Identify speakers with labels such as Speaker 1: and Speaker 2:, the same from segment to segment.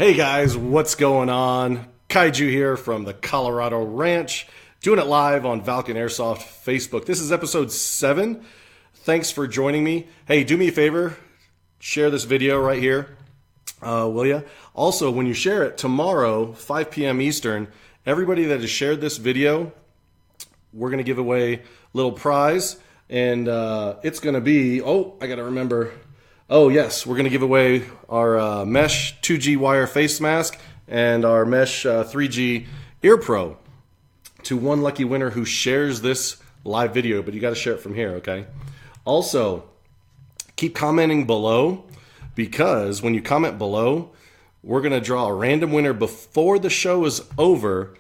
Speaker 1: Hey guys, what's going on? Kaiju here from the Colorado Ranch, doing it live on Valken Airsoft Facebook. This is episode 7. Thanks for joining me. Hey, do me a favor, share this video right here, will ya? Also, when you share it tomorrow, 5 p.m. Eastern, everybody that has shared this video, we're going to give away a little prize, and it's going to be, I got to remember. Oh, yes, we're going to give away our Mesh 2G wire face mask and our Mesh 3G Ear Pro to one lucky winner who shares this live video, but you got to share it from here, okay? Also, keep commenting below, because when you comment below, we're going to draw a random winner before the show is over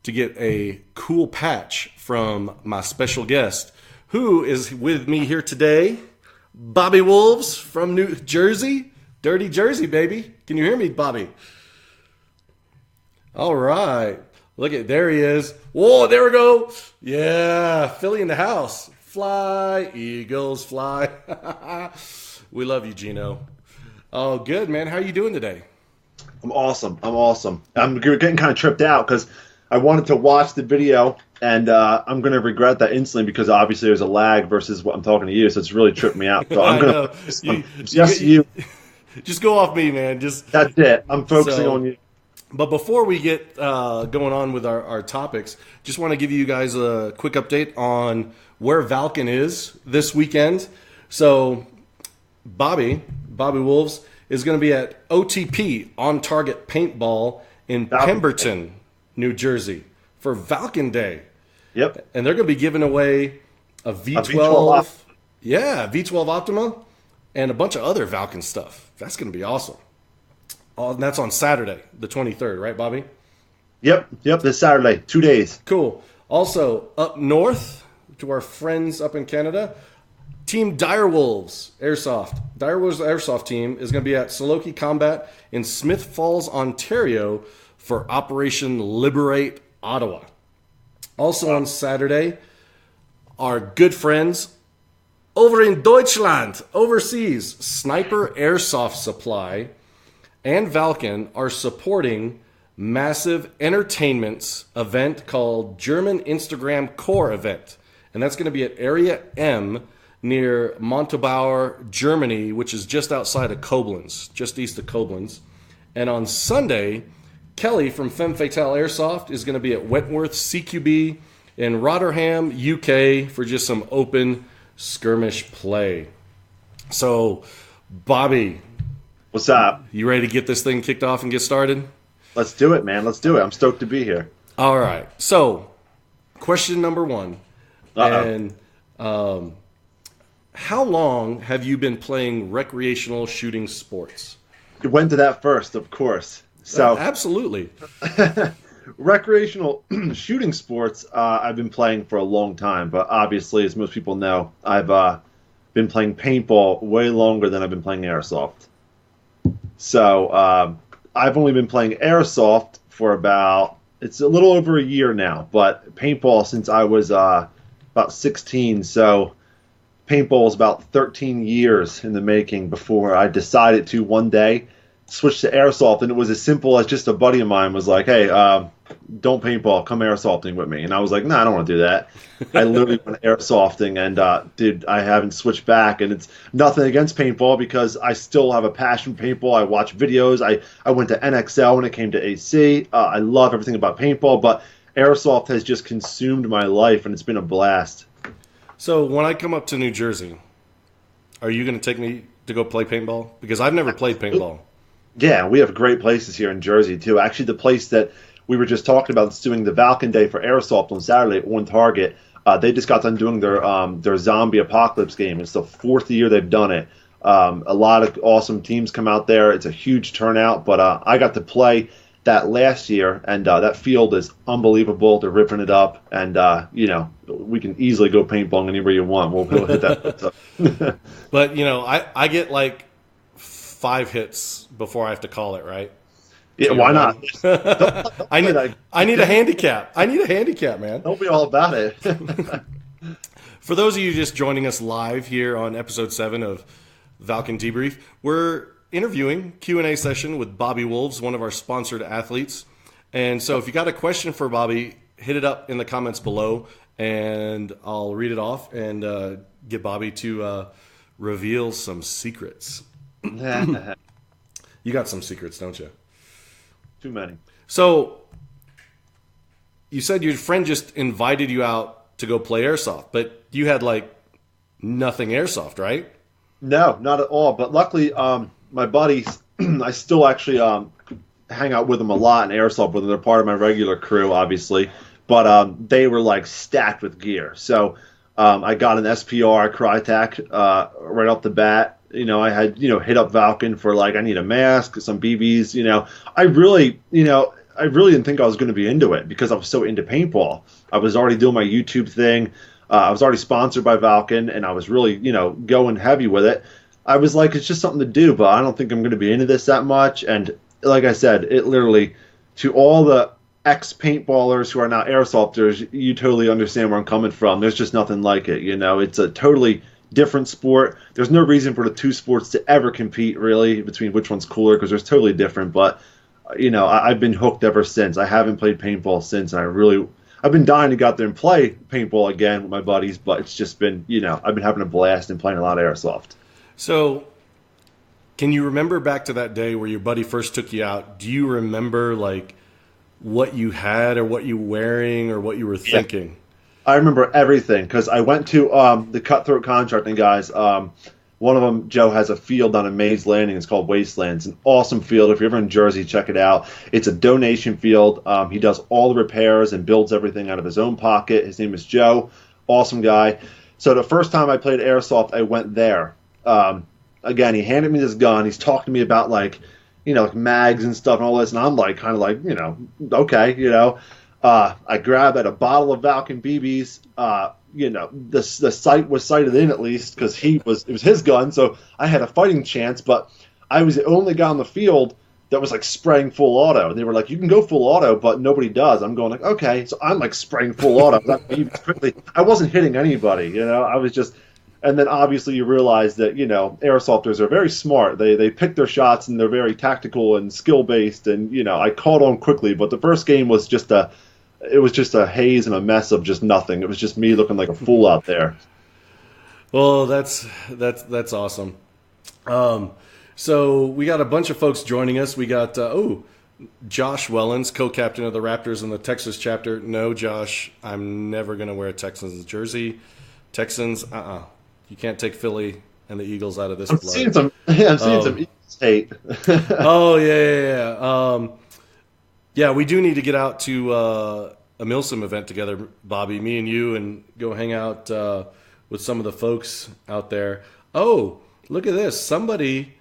Speaker 1: to get a cool patch from my special guest, who is with me here today. Bobby Wolves from New Jersey. Dirty Jersey, baby. Can you hear me, Bobby? All right. Look at, there he is. Whoa, there we go. Yeah, Philly in the house. Fly, Eagles, fly. We love you, Gino. Oh, good, man. How are you doing today?
Speaker 2: I'm awesome. I'm getting kind of tripped out because I wanted to watch the video, and I'm going to regret that instantly because obviously there's a lag versus what I'm talking to you, so it's really tripped me out. So I'm going to you.
Speaker 1: Just go off me, man.
Speaker 2: That's it. I'm focusing on you.
Speaker 1: But before we get going on with our topics, just want to give you guys a quick update on where Valken is this weekend. So Bobby Wolves is going to be at OTP, On Target Paintball in Pemberton, New Jersey, for Valken Day.
Speaker 2: Yep.
Speaker 1: And they're going to be giving away a V12 V12 Optima and a bunch of other Valken stuff. That's going to be awesome. And that's on Saturday, the 23rd, right, Bobby?
Speaker 2: Yep, this Saturday, 2 days.
Speaker 1: Cool. Also, up north, to our friends up in Canada, Team Direwolves Airsoft. Direwolves Airsoft team is going to be at Saloki Combat in Smith Falls, Ontario for Operation Liberate Ottawa. Also on Saturday, our good friends over in Deutschland, overseas, Sniper Airsoft Supply and Valken are supporting massive entertainments event called German Instagram Core Event. And that's going to be at Area M near Montabaur, Germany, which is just outside of Koblenz, just east of Koblenz. And on Sunday, Kelly from Femme Fatale Airsoft is going to be at Wentworth CQB in Rotherham, UK for just some open skirmish play. So, Bobby,
Speaker 2: what's up?
Speaker 1: You ready to get this thing kicked off and get started?
Speaker 2: Let's do it, man. Let's do it. I'm stoked to be here.
Speaker 1: All right. So, question number 1. And how long have you been playing recreational shooting sports?
Speaker 2: You went to that first, of course. So
Speaker 1: absolutely.
Speaker 2: Recreational shooting sports, I've been playing for a long time, but obviously, as most people know, I've been playing paintball way longer than I've been playing airsoft. So I've only been playing airsoft for it's a little over a year now, but paintball since I was about 16. So paintball was about 13 years in the making before I decided to one day switch to airsoft, and it was as simple as just a buddy of mine was like, hey, don't paintball, come airsofting with me. And I was like, no, I don't want to do that. I literally went airsofting, and dude, I haven't switched back, and it's nothing against paintball because I still have a passion for paintball. I watch videos. I went to NXL when it came to AC. I love everything about paintball, but airsoft has just consumed my life, and it's been a blast.
Speaker 1: So when I come up to New Jersey, are you going to take me to go play paintball? Because I've never played paintball.
Speaker 2: Yeah, we have great places here in Jersey, too. Actually, the place that we were just talking about that's doing the Valken Day for Airsoft on Saturday at On Target, they just got done doing their zombie apocalypse game. It's the 4th year they've done it. A lot of awesome teams come out there. It's a huge turnout, but I got to play that last year, and that field is unbelievable. They're ripping it up, and, we can easily go paintballing anywhere you want. We'll hit that.
Speaker 1: But, I get like 5 hits before I have to call it, right?
Speaker 2: Yeah, why not?
Speaker 1: I need a handicap. I need a handicap, man.
Speaker 2: Don't be all about it.
Speaker 1: For those of you just joining us live here on episode 7 of Valken Debrief, we're interviewing Q&A session with Bobby Wolves, one of our sponsored athletes. And so if you got a question for Bobby, hit it up in the comments below, and I'll read it off and get Bobby to reveal some secrets. You got some secrets, don't you?
Speaker 2: Too many.
Speaker 1: So you said your friend just invited you out to go play Airsoft, but you had like nothing Airsoft, right?
Speaker 2: No, not at all. But luckily, my buddies, I still actually hang out with them a lot in Airsoft with them. They're part of my regular crew, obviously. But they were like stacked with gear. So I got an SPR Crytac right off the bat. I had, hit up Valken for like, I need a mask, some BBs, I really didn't think I was going to be into it because I was so into paintball. I was already doing my YouTube thing. I was already sponsored by Valken, and I was really, going heavy with it. I was like, it's just something to do, but I don't think I'm going to be into this that much. And like I said, it literally, to all the ex-paintballers who are now airsofters, you totally understand where I'm coming from. There's just nothing like it, It's a totally different sport. There's no reason for the two sports to ever compete, really, between which one's cooler, because they're totally different. But, I've been hooked ever since. I haven't played paintball since, and I've been dying to get out there and play paintball again with my buddies, but it's just been, I've been having a blast and playing a lot of Airsoft.
Speaker 1: So, can you remember back to that day where your buddy first took you out? Do you remember, like, what you had or what you were wearing or what you were thinking?
Speaker 2: Yeah. I remember everything because I went to the Cutthroat Contracting guys. One of them, Joe, has a field on a Maze Landing. It's called Wasteland. It's an awesome field. If you're ever in Jersey, check it out. It's a donation field. He does all the repairs and builds everything out of his own pocket. His name is Joe. Awesome guy. So the first time I played Airsoft, I went there. Again, he handed me this gun. He's talking to me about, like mags and stuff and all this. And I'm like, kind of like, okay, I grabbed at a bottle of Valken BBs. The sight was sighted in at least because it was his gun, so I had a fighting chance. But I was the only guy on the field that was like spraying full auto. They were like, "You can go full auto, but nobody does." I'm going like, "Okay," so I'm like spraying full auto. Quickly, I wasn't hitting anybody. I was just. And then obviously you realize that airsofters are very smart. They pick their shots and they're very tactical and skill based. And I caught on quickly, but the first game was just a haze and a mess of just nothing. It was just me looking like a fool out there.
Speaker 1: Well, that's awesome. So we got a bunch of folks joining us. We got Josh Wellens, co-captain of the Raptors in the Texas chapter. No, Josh, I'm never going to wear a Texans jersey. Texans, You can't take Philly and the Eagles out of this blood.
Speaker 2: I'm seeing some Eagles hate.
Speaker 1: Oh, yeah. Yeah, we do need to get out to a Milsim event together, Bobby, me and you, and go hang out with some of the folks out there. Oh, look at this. Somebody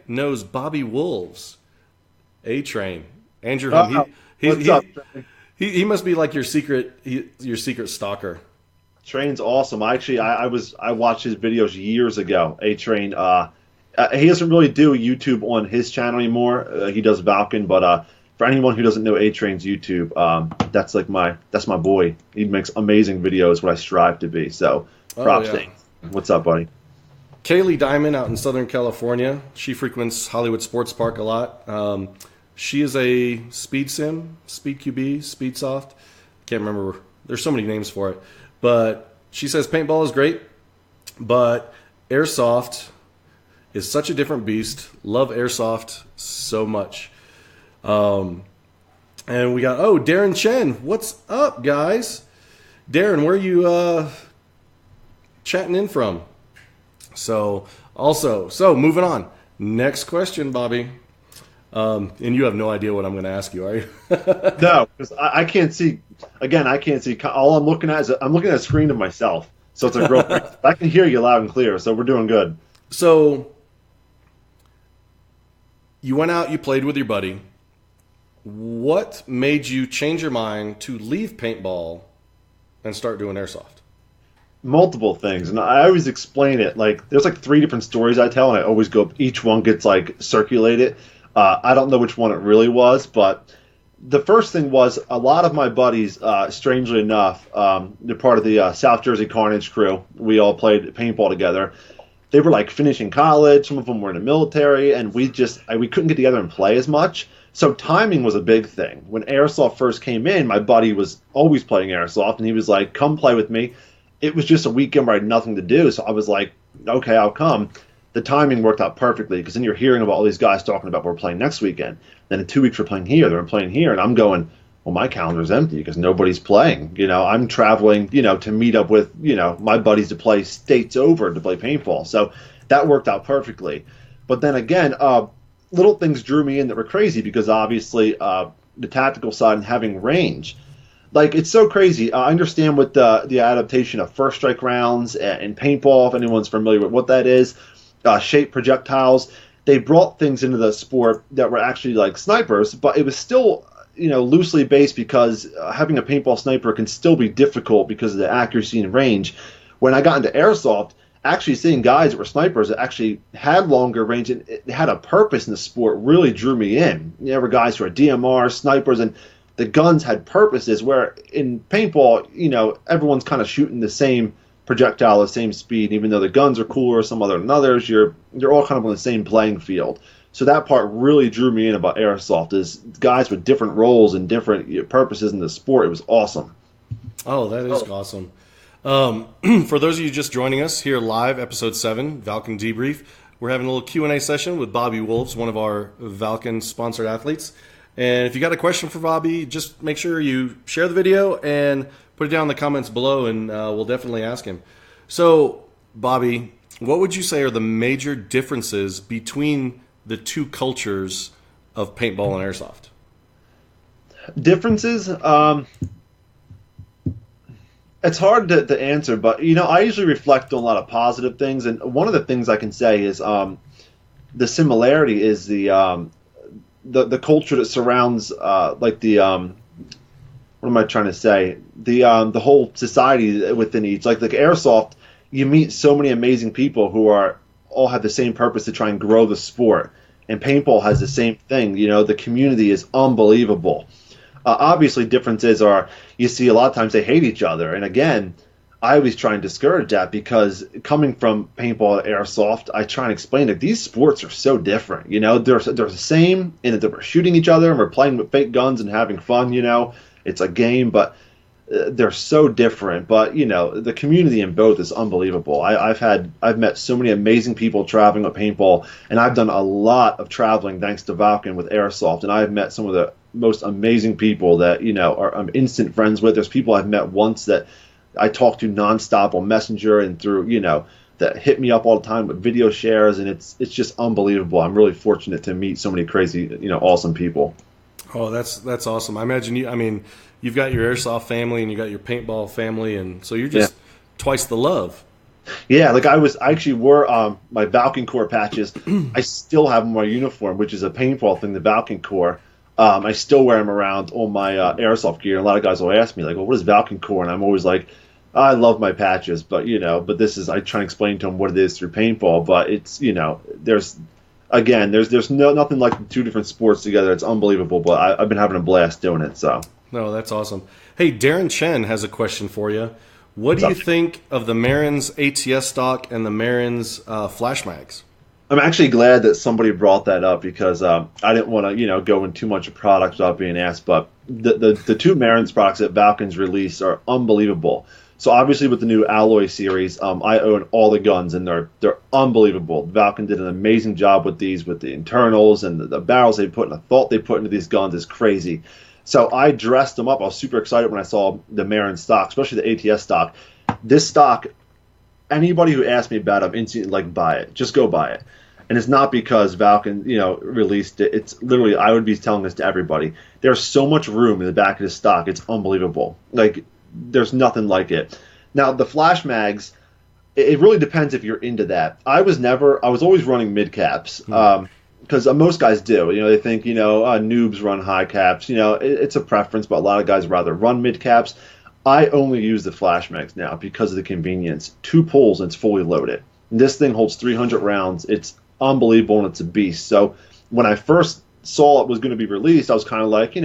Speaker 1: #knows Bobby Wolves. A-Train. Andrew,
Speaker 2: what's up, Train?
Speaker 1: He must be like your secret stalker.
Speaker 2: Train's awesome. I watched his videos years ago. A-Train, he doesn't really do YouTube on his channel anymore. He does Valken, but for anyone who doesn't know A-Train's YouTube, that's my boy. He makes amazing videos, what I strive to be. So props to him. What's up, buddy?
Speaker 1: Kaylee Diamond out in Southern California. She frequents Hollywood Sports Park a lot. She is a speed sim, speed QB, speed soft. Can't remember. There's so many names for it. But she says paintball is great, but Airsoft is such a different beast. Love Airsoft so much. And we got, Darren Chen. What's up, guys? Darren, where are you chatting in from? So moving on. Next question, Bobby. And you have no idea what I'm going to ask you, are you?
Speaker 2: No, because I can't see. Again, I can't see. All I'm looking at is I'm looking at a screen of myself. So it's like real. I can hear you loud and clear. So we're doing good.
Speaker 1: So you went out, you played with your buddy. What made you change your mind to leave paintball and start doing airsoft?
Speaker 2: Multiple things, and I always explain it. Like there's like 3 different stories I tell, and I always go. Each one gets like circulated. I don't know which one it really was, but the first thing was a lot of my buddies, strangely enough, they're part of the South Jersey Carnage crew. We all played paintball together. they were like finishing college. Some of them were in the military, and we couldn't get together and play as much. So timing was a big thing. When Airsoft first came in, my buddy was always playing Airsoft, and he was like, "Come play with me." It was just a weekend where I had nothing to do, so I was like, "Okay, I'll come." The timing worked out perfectly because then you're hearing about all these guys talking about we're playing next weekend. Then in 2 weeks we're playing here, they're playing here, and I'm going, well, my calendar's empty because nobody's playing. I'm traveling, to meet up with, my buddies to play states over to play paintball. So that worked out perfectly. But then again, little things drew me in that were crazy because obviously the tactical side and having range. Like, it's so crazy. I understand with the adaptation of first strike rounds and paintball, if anyone's familiar with what that is, shaped projectiles. They brought things into the sport that were actually like snipers, but it was still, loosely based because having a paintball sniper can still be difficult because of the accuracy and range. When I got into Airsoft, actually seeing guys that were snipers that actually had longer range and it had a purpose in the sport really drew me in. There were guys who were DMR, snipers, and the guns had purposes where in paintball, everyone's kind of shooting the same projectile, the same speed. Even though the guns are cooler, some other than others, you're all kind of on the same playing field. So that part really drew me in about Airsoft, is guys with different roles and different purposes in the sport. It was awesome.
Speaker 1: Oh, that is awesome. For those of you just joining us here live, episode 7, Valken Debrief, we're having a little Q&A session with Bobby Wolves, one of our Valken sponsored athletes. And if you got a question for Bobby, just make sure you share the video and put it down in the comments below, and we'll definitely ask him. So, Bobby, what would you say are the major differences between the two cultures of paintball and Airsoft?
Speaker 2: Differences? It's hard to answer, but, I usually reflect on a lot of positive things, and one of the things I can say is the similarity is the culture that surrounds, what am I trying to say? The whole society within each. Like Airsoft, you meet so many amazing people who all have the same purpose to try and grow the sport. And paintball has the same thing. The community is unbelievable. Obviously, differences are you see a lot of times they hate each other. And again, I always try and discourage that because coming from paintball to Airsoft, I try and explain that these sports are so different. They're the same in that we're shooting each other and we're playing with fake guns and having fun. It's a game, but they're so different. But the community in both is unbelievable. I've met so many amazing people traveling with paintball, and I've done a lot of traveling thanks to Valken with Airsoft, and I've met some of the most amazing people that I'm instant friends with. There's people I've met once that I talk to nonstop on Messenger and through that hit me up all the time with video shares, and it's just unbelievable. I'm really fortunate to meet so many crazy awesome people.
Speaker 1: Oh, that's awesome. I imagine you've got your Airsoft family and you got your paintball family, and so you're just twice the love.
Speaker 2: Yeah, like I actually wore my Valken Core patches. I still have them on my uniform, which is a paintball thing, the Valken Core. I still wear them around on my Airsoft gear. A lot of guys will ask me, like, well, what is Valken Core? And I'm always like, I love my patches, but I try and explain to them what it is through paintball. But it's there's nothing like the two different sports together. It's unbelievable, but I've been having a blast doing it. So.
Speaker 1: No, that's awesome. Hey, Darren Chen has a question for you. What do you think of the Marin's ATS stock and the Marin's flash mags?
Speaker 2: I'm actually glad that somebody brought that up because I didn't want to go in too much of product without being asked. But the two Marin's products that Valken's released are unbelievable. So obviously with the new Alloy series, I own all the guns, and they're unbelievable. Valken did an amazing job with these, with the internals and the barrels they put and the thought they put into these guns is crazy. So I dressed them up. I was super excited when I saw the Marin stock, especially the ATS stock. This stock, anybody who asked me about it, I'm instantly like, buy it. Just go buy it. And it's not because Valken, released it. It's literally, I would be telling this to everybody. There's so much room in the back of the stock. It's unbelievable. Like, there's nothing like it. Now, the flash mags, it really depends if you're into that. I was always running mid caps. Because most guys do. They think, noobs run high caps. It's a preference, but a lot of guys rather run mid caps. I only use the flash mags now because of the convenience. 2 pulls and it's fully loaded. And this thing holds 300 rounds. It's unbelievable and it's a beast. So when I first saw it was going to be released, I was kind of like,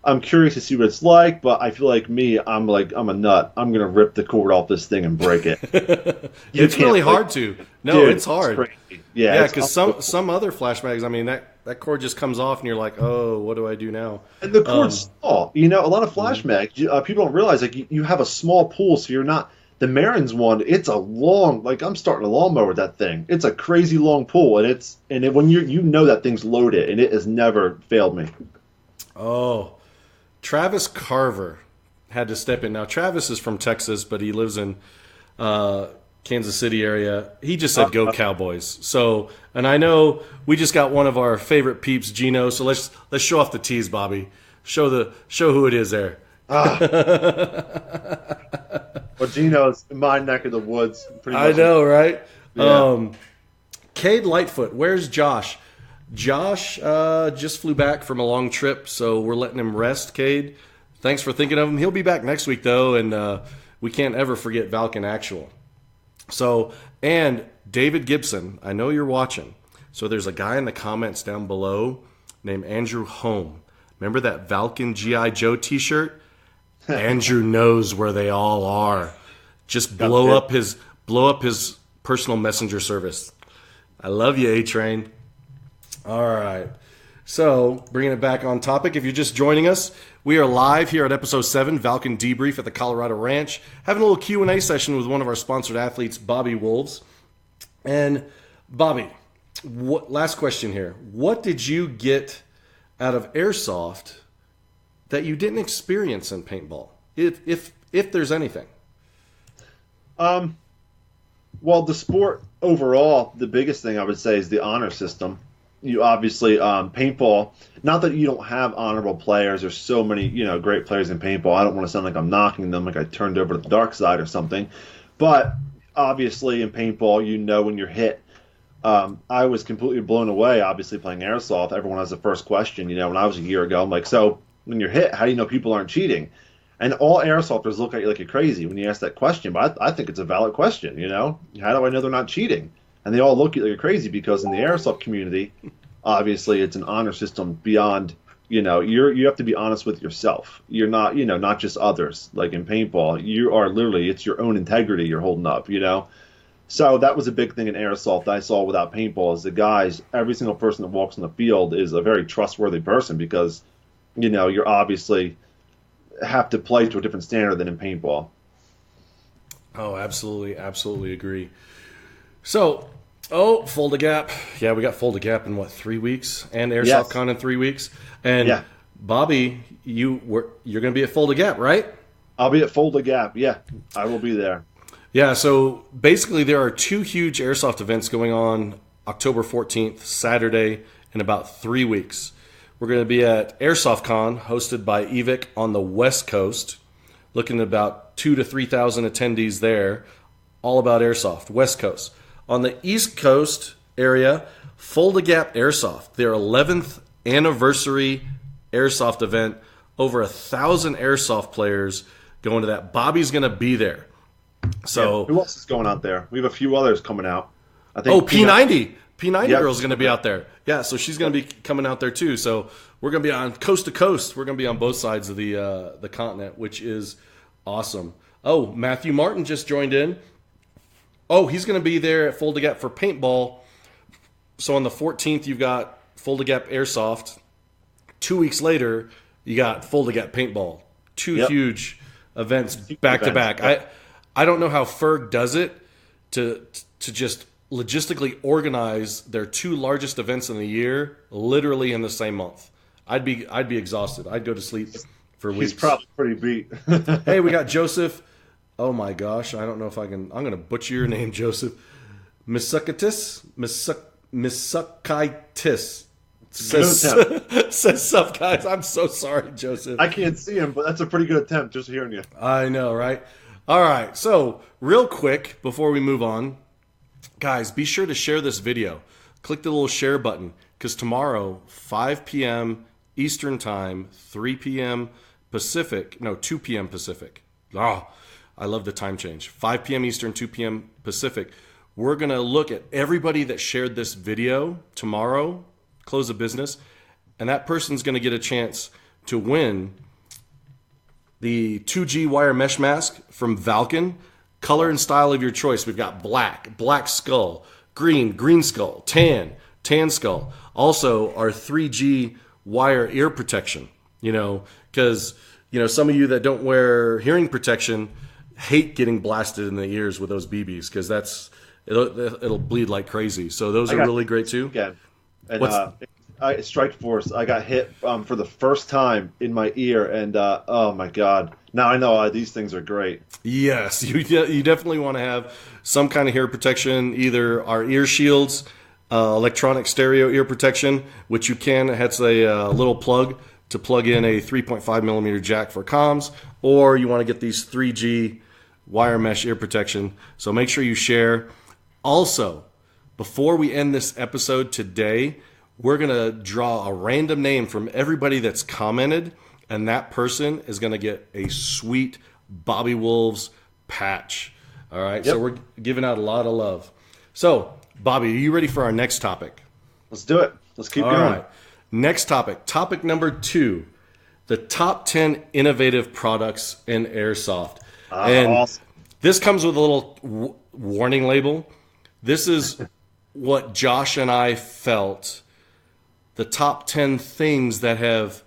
Speaker 2: I'm curious to see what it's like, but I feel like I'm a nut. I'm gonna rip the cord off this thing and break it. You
Speaker 1: It's
Speaker 2: can't
Speaker 1: really
Speaker 2: like,
Speaker 1: hard to. No,
Speaker 2: dude,
Speaker 1: it's hard.
Speaker 2: crazy. Yeah,
Speaker 1: Yeah,
Speaker 2: it's
Speaker 1: because some other flash mags, I mean, that cord just comes off and you're like, oh, what do I do now?
Speaker 2: and the cord's
Speaker 1: Um,
Speaker 2: small. You know, a lot of flash
Speaker 1: mhm.
Speaker 2: mags, people don't realize like you have a small pool, so you're not. The Marin's one, it's a long. Like I'm starting a lawnmower with that thing. It's a crazy long pool, when you know that thing's loaded, and it has never failed me.
Speaker 1: Oh, Travis Carver had to step in. Now, Travis is from Texas, but he lives in uh, Kansas City area. He just said, "Go Cowboys!" So, and I know we just got one of our favorite peeps, Gino. So let's show off the tees, Bobby. Show who it is there.
Speaker 2: Ah, well, Gino's in my neck of the woods, pretty
Speaker 1: I
Speaker 2: much.
Speaker 1: know, right?
Speaker 2: Yeah.
Speaker 1: Cade Lightfoot, where's Josh? Josh just flew back from a long trip, so we're letting him rest, Cade. Thanks for thinking of him. He'll be back next week, though, and we can't ever forget Valken Actual. So, and David Gibson, I know you're watching. So there's a guy in the comments down below named Andrew Home. Remember that Valken G.I. Joe t-shirt? Andrew knows where they all are. Just blow up his personal messenger service. I love you, A-Train. All right. So, bringing it back on topic, if you're just joining us, we are live here at episode 7, Valken Debrief at the Colorado Ranch, having a little Q&A session with one of our sponsored athletes, Bobby Wolves. And Bobby, last question here. What did you get out of Airsoft that you didn't experience in paintball, if there's anything?
Speaker 2: Well, the sport overall, the biggest thing I would say is the honor system. You obviously paintball. Not that you don't have honorable players. There's so many great players in paintball. I don't want to sound like I'm knocking them, like I turned over to the dark side or something. But obviously in paintball, when you're hit. I was completely blown away. Obviously playing airsoft, everyone has the first question. When I was a year ago, I'm like, so when you're hit, how do you know people aren't cheating? And all airsofters look at you like you're crazy when you ask that question. But I think it's a valid question. How do I know they're not cheating? And they all look at you like you're crazy because in the airsoft community, obviously it's an honor system beyond. You have to be honest with yourself. You're not, not just others. Like in paintball, you are literally, it's your own integrity you're holding up. So that was a big thing in airsoft I saw without paintball is the guys, every single person that walks on the field is a very trustworthy person because, you're obviously have to play to a different standard than in paintball.
Speaker 1: Oh, absolutely, absolutely agree. So, Fold a Gap. Yeah, we got Fold a Gap in 3 weeks, and Airsoft Con in 3 weeks. And
Speaker 2: yeah.
Speaker 1: Bobby, you're going to be at Fold a Gap, right?
Speaker 2: I'll be at Fold a Gap. Yeah, I will be there.
Speaker 1: Yeah, so basically there are 2 huge Airsoft events going on October 14th, Saturday, in about 3 weeks. We're going to be at Airsoft Con, hosted by EVIC on the West Coast, looking at about 2,000 to 3,000 attendees there, all about Airsoft, West Coast. On the East Coast area, Fold a Gap Airsoft, their 11th anniversary Airsoft event, over 1,000 Airsoft players going to that. Bobby's going to be there. So
Speaker 2: who else is going out there? We have a few others coming out. I think
Speaker 1: P90. P90
Speaker 2: Yep.
Speaker 1: girl's going to be out there. Yeah, so she's going to be coming out there too. So we're going to be on coast to coast. We're going to be on both sides of the continent, which is awesome. Oh, Matthew Martin just joined in. Oh, he's going to be there at Fold a Gap for paintball. So on the 14th, you've got Fold a Gap Airsoft. 2 weeks later, you got Fold a Gap paintball. Two huge events back to back. I don't know how Ferg does it to just logistically organize their 2 largest events in the year literally in the same month. I'd be exhausted. I'd go to sleep for weeks.
Speaker 2: He's probably pretty beat.
Speaker 1: Hey, we got Joseph. Oh my gosh, I don't know if I can. I'm going to butcher your name, Joseph. Misukaitis. Says sup, guys. I'm so sorry, Joseph.
Speaker 2: I can't see him, but that's a pretty good attempt just hearing you.
Speaker 1: I know, right? All right, so real quick before we move on, guys, be sure to share this video. Click the little share button because tomorrow, 5 p.m. Eastern Time, 3 p.m. Pacific, no, 2 p.m. Pacific. Oh, I love the time change. 5 p.m. Eastern, 2 p.m. Pacific. We're going to look at everybody that shared this video tomorrow, close of business, and that person's going to get a chance to win the 2G wire mesh mask from Valken. Color and style of your choice. We've got black skull, green skull, tan skull. Also, our 3G wire ear protection. Because some of you that don't wear hearing protection hate getting blasted in the ears with those BBs because it'll bleed like crazy. So those are really great too.
Speaker 2: Yeah, and Strike Force, I got hit for the first time in my ear, and oh my god! Now I know these things are great.
Speaker 1: Yes, you definitely want to have some kind of hair protection. Either our ear shields, electronic stereo ear protection, which you can. It has a little plug to plug in a 3.5 millimeter jack for comms, or you want to get these 3G wire mesh ear protection. So make sure you share. Also, before we end this episode today, we're going to draw a random name from everybody that's commented, and that person is going to get a sweet Bobby Wolves patch. All right,
Speaker 2: Yep.
Speaker 1: So we're giving out a lot of love. So, Bobby, are you ready for our next topic?
Speaker 2: Let's do it. Let's keep going.
Speaker 1: All right. Next topic. Topic number 2. The top 10 innovative products in Airsoft. And
Speaker 2: Awesome.
Speaker 1: this comes with a little warning label. This is what Josh and I felt the top 10 things that have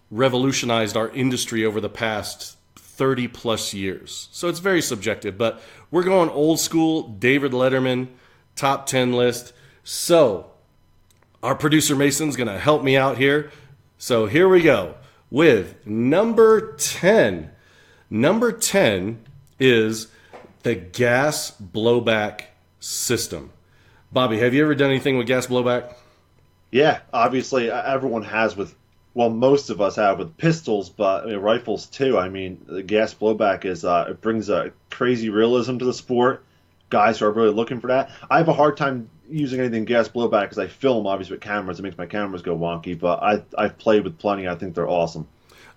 Speaker 1: revolutionized our industry over the past 30 plus years. So it's very subjective, but we're going old school David Letterman top 10 list. So our producer Mason's going to help me out here. So here we go with number 10. Number 10 is the gas blowback system. Bobby, have you ever done anything with gas blowback?
Speaker 2: Yeah, obviously everyone has most of us have with pistols, but rifles too. I mean, the gas blowback it brings a crazy realism to the sport. Guys who are really looking for that. I have a hard time using anything gas blowback because I film obviously with cameras. It makes my cameras go wonky, but I've played with plenty. I think they're awesome.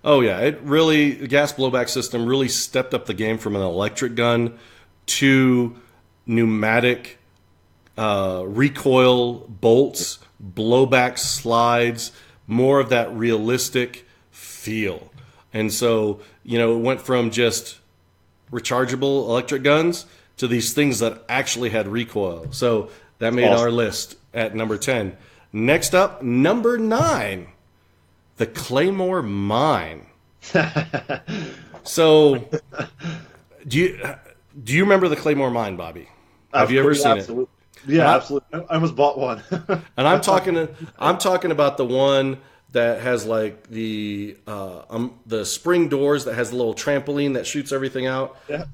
Speaker 1: Oh yeah, the gas blowback system really stepped up the game from an electric gun to pneumatic recoil bolts, blowback slides, more of that realistic feel. And so, it went from just rechargeable electric guns to these things that actually had recoil. So that made our list at number 10. Next up, number 9, the Claymore Mine. So do you remember the Claymore Mine, Bobby? Have you ever seen it?
Speaker 2: Yeah, absolutely. I almost bought one.
Speaker 1: And I'm talking about the one that has like the spring doors that has the little trampoline that shoots everything out.
Speaker 2: Yeah.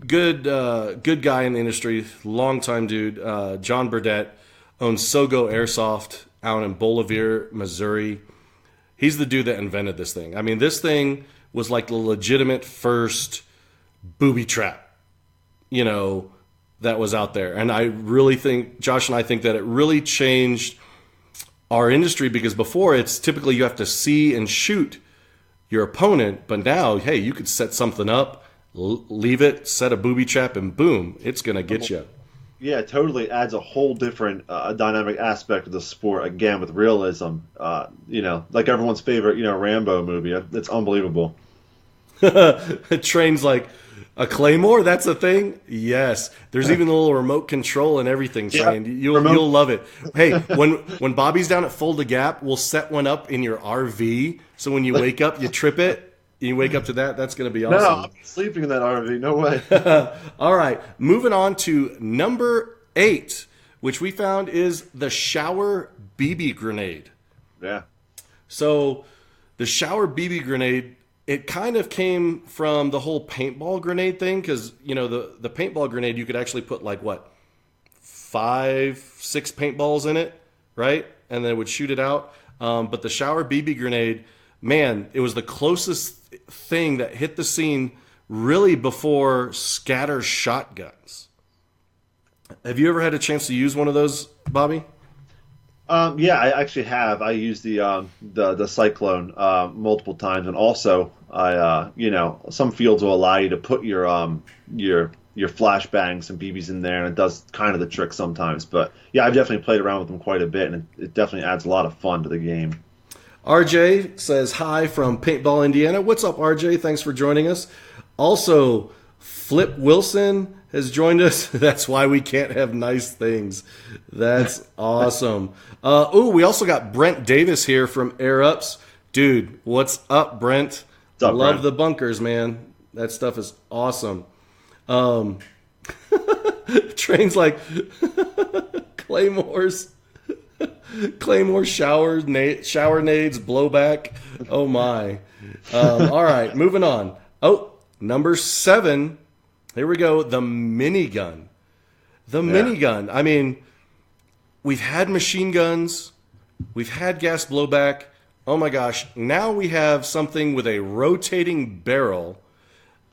Speaker 1: Good guy in the industry, longtime dude. John Burdett owns Sogo Airsoft out in Bolivar, Missouri. He's the dude that invented this thing. I mean, this thing was like the legitimate first booby trap, that was out there. And I really think, Josh and I think that it really changed our industry because before it's typically you have to see and shoot your opponent. But now, hey, you could set something up, leave it, set a booby trap, and boom, it's going to get you.
Speaker 2: Yeah, it totally adds a whole different dynamic aspect of the sport, again, with realism. Like everyone's favorite, Rambo movie. It's unbelievable.
Speaker 1: It trains like a Claymore, that's a thing? Yes. There's even a little remote control and everything trained. You'll love it. Hey, when Bobby's down at Fulda Gap, we'll set one up in your RV. So when you wake up, you trip it. You wake up to that. That's going to be awesome.
Speaker 2: No, I'm sleeping in that RV. No way.
Speaker 1: All right. Moving on to number 8, which we found is the shower BB grenade.
Speaker 2: Yeah.
Speaker 1: So the shower BB grenade, it kind of came from the whole paintball grenade thing because, the paintball grenade, you could actually put 5, 6 paintballs in it, right? And then it would shoot it out. But the shower BB grenade, man, it was the closest thing that hit the scene really before scatter shotguns. Have you ever had a chance to use one of those, Bobby?
Speaker 2: Yeah, I actually have. I used the Cyclone multiple times, and also some fields will allow you to put your flashbangs and BBs in there, and it does kind of the trick sometimes. But yeah, I've definitely played around with them quite a bit, and it definitely adds a lot of fun to the game.
Speaker 1: RJ says hi from Paintball, Indiana. What's up, RJ? Thanks for joining us. Also, Flip Wilson has joined us. That's why we can't have nice things. That's awesome. We also got Brent Davis here from Air Ups. Dude, what's up, Brent?
Speaker 2: What's up,
Speaker 1: Love
Speaker 2: Brent?
Speaker 1: the bunkers, man. That stuff is awesome. Train's like Claymore shower nades, blowback. Oh my. All right, moving on. Oh, number 7. Here we go. The minigun. Minigun. I mean, we've had machine guns. We've had gas blowback. Oh my gosh. Now we have something with a rotating barrel,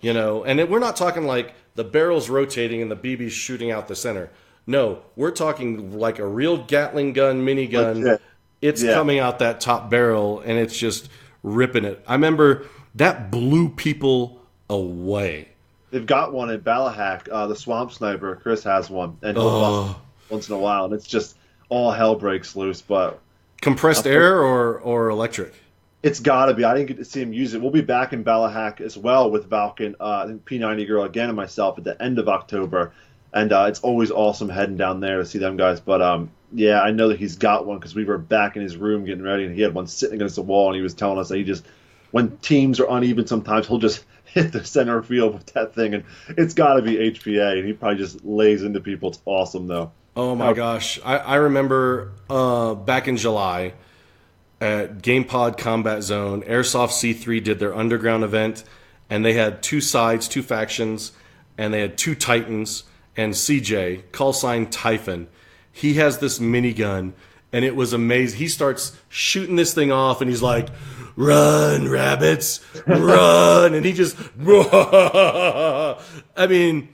Speaker 1: and we're not talking like the barrel's rotating and the BB's shooting out the center. No, we're talking like a real Gatling gun, minigun. It's coming out that top barrel, and it's just ripping it. I remember that blew people away.
Speaker 2: They've got one at Balahack, the Swamp Sniper. Chris has one, and he'll bust once in a while, and it's just all hell breaks loose. But
Speaker 1: compressed air or electric?
Speaker 2: It's got to be. I didn't get to see him use it. We'll be back in Balahack as well with Valken, I think P90 Girl again, and myself at the end of October. And it's always awesome heading down there to see them guys. But, I know that he's got one because we were back in his room getting ready, and he had one sitting against the wall, and he was telling us that he just, when teams are uneven sometimes, he'll just hit the center field with that thing, and it's got to be HPA, and he probably just lays into people. It's awesome, though.
Speaker 1: Oh, my gosh. I remember back in July at GamePod Combat Zone, Airsoft C3 did their underground event, and they had 2 sides, 2 factions, and they had 2 Titans. And CJ, call sign Typhon, he has this minigun, and it was amazing. He starts shooting this thing off, and he's like, "Run, rabbits, run!" And he just, I mean,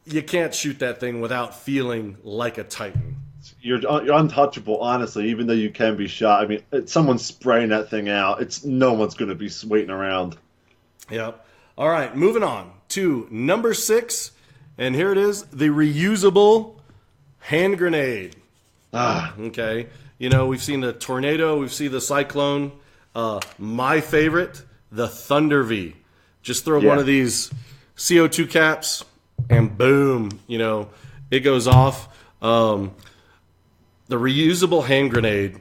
Speaker 1: you can't shoot that thing without feeling like a Titan.
Speaker 2: You're untouchable, honestly, even though you can be shot. I mean, someone's spraying that thing out. No one's going to be waiting around.
Speaker 1: Yep. All right, moving on to number 6. And here it is, the reusable hand grenade. Okay. We've seen the tornado, we've seen the cyclone. My favorite, the Thunder V. Just throw one of these CO2 caps, and boom, it goes off. The reusable hand grenade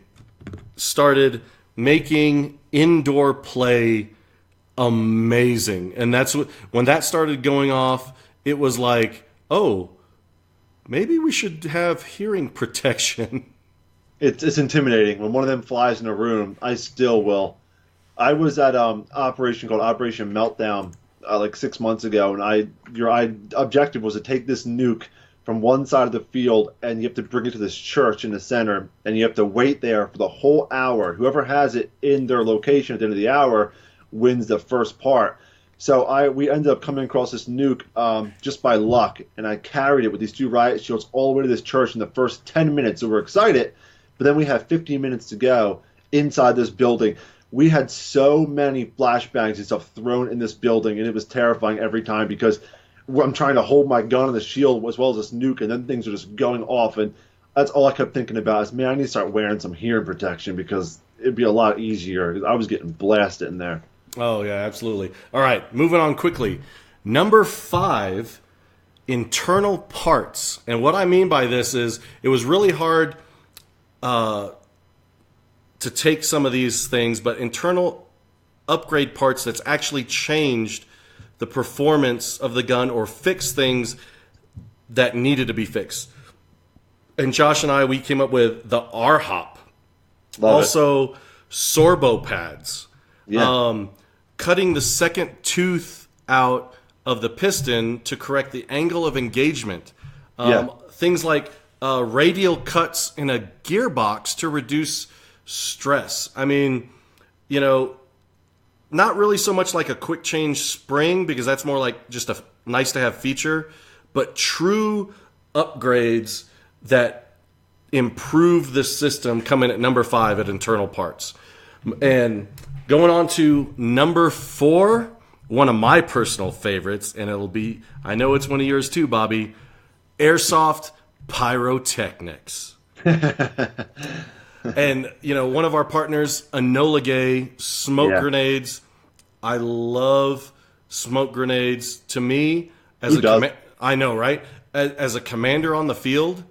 Speaker 1: started making indoor play amazing. And that's when that started going off, it was like, oh, maybe we should have hearing protection.
Speaker 2: It's intimidating. When one of them flies in a room, I still will. I was at operation called Operation Meltdown like 6 months ago, and your objective was to take this nuke from one side of the field, and you have to bring it to this church in the center, and you have to wait there for the whole hour. Whoever has it in their location at the end of the hour wins the first part. So we ended up coming across this nuke just by luck, and I carried it with these 2 riot shields all the way to this church in the first 10 minutes. So we're excited, but then we had 15 minutes to go inside this building. We had so many flashbangs and stuff thrown in this building, and it was terrifying every time because I'm trying to hold my gun on the shield as well as this nuke, and then things are just going off, and that's all I kept thinking about is, man, I need to start wearing some hearing protection because it'd be a lot easier because I was getting blasted in there.
Speaker 1: Oh, yeah, absolutely. All right, moving on quickly. Number 5, internal parts. And what I mean by this is it was really hard to take some of these things, but internal upgrade parts that's actually changed the performance of the gun or fixed things that needed to be fixed. And Josh and I, we came up with the R-Hop. Also, Sorbo pads.
Speaker 2: Yeah.
Speaker 1: Cutting the second tooth out of the piston to correct the angle of engagement. Things like radial cuts in a gearbox to reduce stress. I mean, not really so much like a quick change spring because that's more like just a nice to have feature, but true upgrades that improve the system come in at number 5 at internal parts. And going on to number 4, one of my personal favorites, and I know it's one of yours too, Bobby, Airsoft pyrotechnics. And, one of our partners, Enola Gay, smoke grenades. I love smoke grenades. To me, I know, right? As a commander on the field,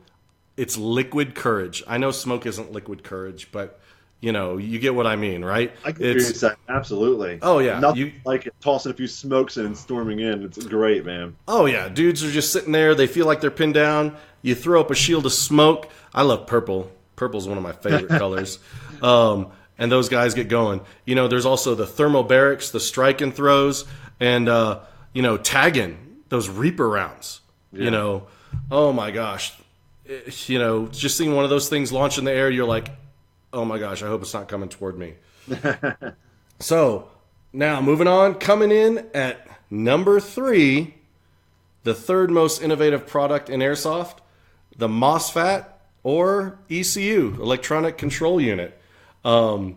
Speaker 1: it's liquid courage. I know smoke isn't liquid courage, but you get what I mean, right?
Speaker 2: I can agree with that. Absolutely.
Speaker 1: Oh yeah,
Speaker 2: nothing like it, tossing a few smokes in and storming in. It's great, man.
Speaker 1: Oh yeah, dudes are just sitting there. They feel like they're pinned down. You throw up a shield of smoke. I love purple. Purple's one of my favorite colors. And those guys get going. There's also the thermobarics, the strike and throws, and tagging those Reaper rounds.
Speaker 2: Yeah.
Speaker 1: Oh my gosh. Just seeing one of those things launch in the air, you're like, oh my gosh, I hope it's not coming toward me. So, now moving on, coming in at number 3, the third most innovative product in Airsoft, the MOSFET or ECU, Electronic Control Unit. Are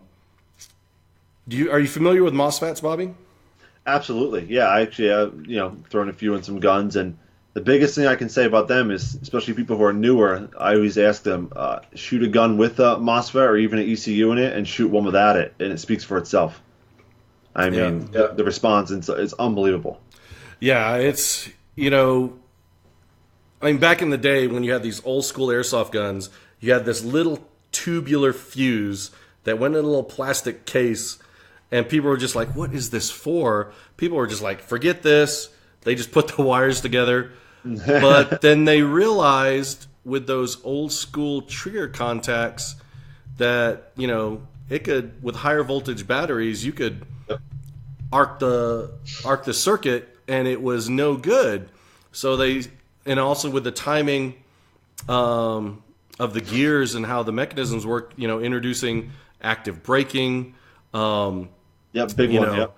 Speaker 1: you familiar with MOSFETs, Bobby?
Speaker 2: Absolutely. Yeah, I actually thrown a few in some guns, and the biggest thing I can say about them is, especially people who are newer, I always ask them, shoot a gun with a MOSFET or even an ECU in it and shoot one without it, and it speaks for itself. I mean, the response is unbelievable.
Speaker 1: Yeah, it's, back in the day when you had these old school airsoft guns, you had this little tubular fuse that went in a little plastic case, and people were just like, what is this for? People were just like, forget this. They just put the wires together. But then they realized with those old school trigger contacts that, it could, with higher voltage batteries, you could arc the circuit and it was no good. So and also with the timing of the gears and how the mechanisms work, introducing active braking.
Speaker 2: Big one.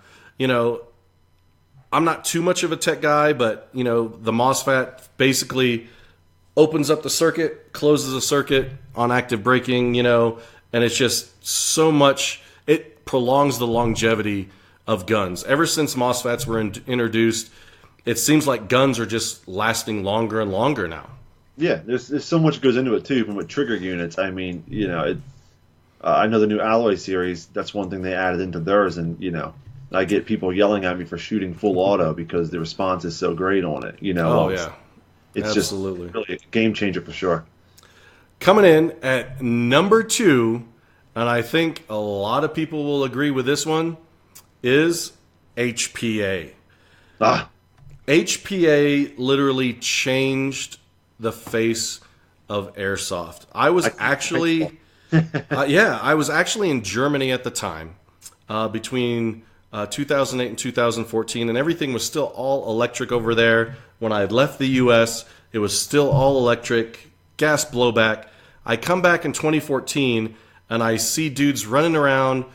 Speaker 1: I'm not too much of a tech guy, but, the MOSFET basically opens up the circuit, closes the circuit on active braking, and it's just so much, it prolongs the longevity of guns. Ever since MOSFETs were introduced, it seems like guns are just lasting longer and longer now.
Speaker 2: Yeah, there's so much goes into it, too, from with trigger units. I mean, I know the new Alloy series, that's one thing they added into theirs, and, I get people yelling at me for shooting full auto because the response is so great on it.
Speaker 1: Oh, yeah.
Speaker 2: It's
Speaker 1: Absolutely.
Speaker 2: Just really a game changer for sure.
Speaker 1: Coming in at number 2, and I think a lot of people will agree with this one, is HPA. HPA literally changed the face of Airsoft. I was actually in Germany at the time, between 2008 and 2014, and everything was still all electric over there. When I had left the U.S., it was still all electric, gas blowback. I come back in 2014, and I see dudes running around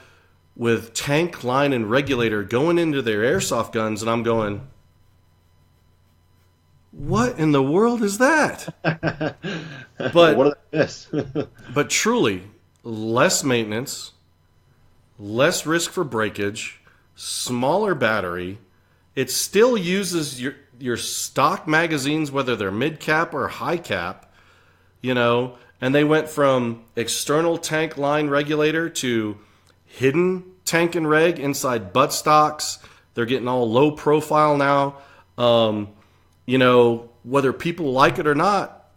Speaker 1: with tank, line, and regulator going into their airsoft guns, and I'm going, what in the world is that? But
Speaker 2: what is this?
Speaker 1: But truly, less maintenance, less risk for breakage, smaller battery. It still uses your stock magazines, whether they're mid cap or high cap, and they went from external tank line regulator to hidden tank and reg inside buttstocks. They're getting all low profile now. Whether people like it or not,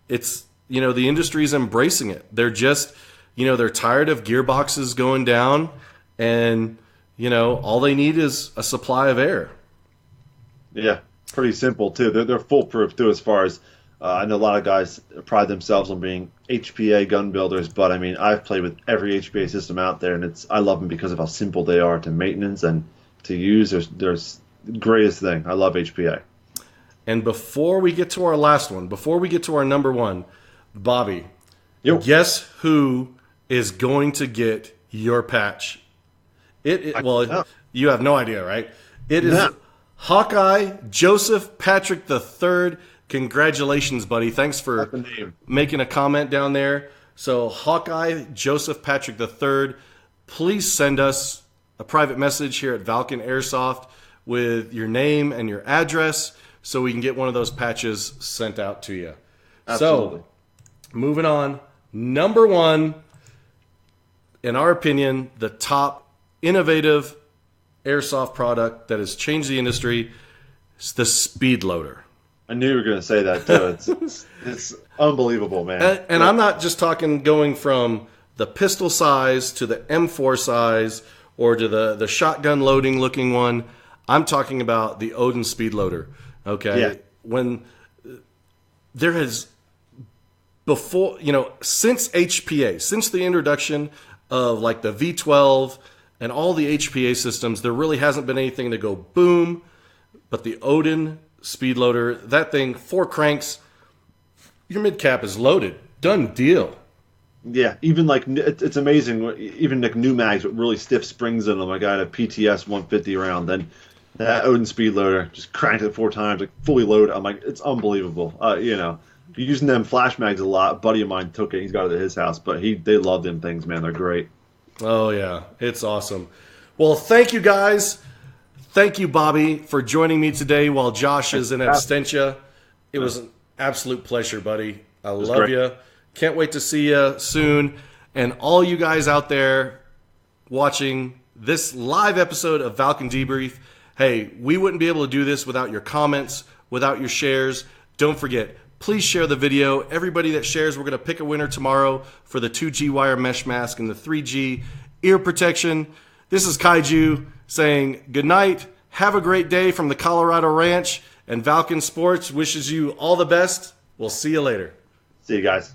Speaker 1: it's, the industry's embracing it. They're just, they're tired of gearboxes going down, and, all they need is a supply of air.
Speaker 2: Yeah, pretty simple, too. They're foolproof, too, as far as, I know a lot of guys pride themselves on being HPA gun builders, but, I've played with every HPA system out there, and I love them because of how simple they are to maintenance and to use. There's the greatest thing. I love HPA.
Speaker 1: And before we get to our last one, before we get to our number 1, Bobby, guess who is going to get your patch? You have no idea, right? It is Hawkeye Joseph Patrick III. Congratulations, buddy. Thanks for making a comment down there. So Hawkeye Joseph Patrick III, please send us a private message here at Valken Airsoft with your name and your address so we can get one of those patches sent out to you.
Speaker 2: Absolutely.
Speaker 1: So, moving on. Number 1, in our opinion, the top innovative airsoft product that has changed the industry is the Speedloader.
Speaker 2: I knew you were going to say that too. It's unbelievable, man.
Speaker 1: And I'm not just talking going from the pistol size to the M4 size or to the shotgun loading looking one. I'm talking about the Odin Speedloader. Okay.
Speaker 2: Yeah.
Speaker 1: When there has before, since HPA, since the introduction of like the V12 and all the HPA systems, there really hasn't been anything to go boom. But the Odin Speedloader, that thing, 4 cranks, your mid cap is loaded. Done deal.
Speaker 2: Yeah, even like it's amazing. Even like new mags with really stiff springs in them. I got a PTS 150 round. Then that Odin Speedloader just cranked it 4 times, like fully loaded. I'm like, it's unbelievable. You're using them flash mags a lot. A buddy of mine took it. He's got it at his house, but they love them things, man. They're great.
Speaker 1: Oh yeah, it's awesome. Well, thank you guys. Thank you, Bobby, for joining me today while Josh is in absentia. It was an absolute pleasure, buddy. I love you. Can't wait to see you soon. And all you guys out there watching this live episode of Valken Debrief, hey, we wouldn't be able to do this without your comments, without your shares. Don't forget, please share the video. Everybody that shares, we're going to pick a winner tomorrow for the 2G wire mesh mask and the 3G ear protection. This is Kaiju saying good night. Have a great day from the Colorado Ranch. And Valken Sports wishes you all the best. We'll see you later.
Speaker 2: See you guys.